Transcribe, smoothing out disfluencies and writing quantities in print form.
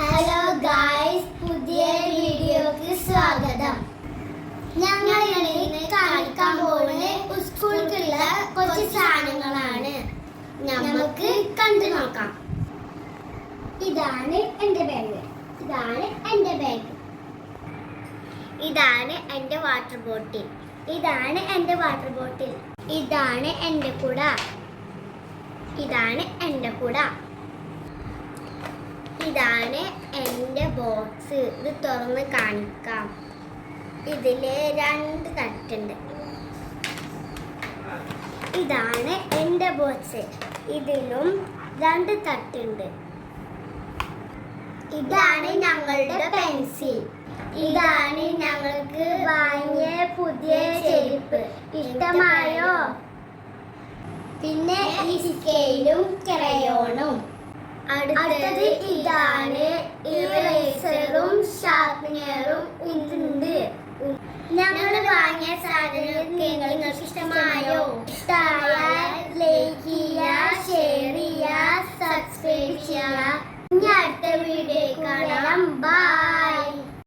Hello guys, പുതിയ വീഡിയോക്ക് സ്വാഗതം. ഞങ്ങൾ ഇന്ന് കാണിക്കാൻ പോകുന്ന സ്കൂളിലുള്ള കുറച്ച് സാധനങ്ങളാണ്. നമുക്ക് കണ്ടു നോക്കാം. ഇതാണ് എൻ്റെ ബാഗ്, ഇതാണ് എൻ്റെ ബാഗ്, ഇതാണ് എൻ്റെ വാട്ടർ ബോട്ടിൽ, ഇതാണ് എൻ്റെ വാട്ടർ ബോട്ടിൽ, ഇതാണ് എൻ്റെ കുട, ഇതാണ് എൻ്റെ കുട, ഇതാണ് എൻ്റെ ബോക്സ്. ഇത് തുറന്ന് കാണിക്കാം. ഇതില് 2 തട്ടുണ്ട്. ഇതാണ് എൻ്റെ ബോക്സ്. ഇതിലും 2 തട്ടുണ്ട്. ഇതാണ് ഞങ്ങളുടെ പെൻസിൽ. ഇതാണ് ഞങ്ങൾക്ക് വാങ്ങിയ പുതിയ ചെരുപ്പ്. ഇഷ്ടമായോ? പിന്നെ ഈ സ്കെയിലും ക്രയോണും. അടുത്തത് ഇതാണ് ഇറേസറും ഷാർപ്പനറും ഉണ്ട്. ഞങ്ങൾ വാങ്ങിയ സാധനങ്ങൾ നിങ്ങൾക്ക് ഇഷ്ടമായോ?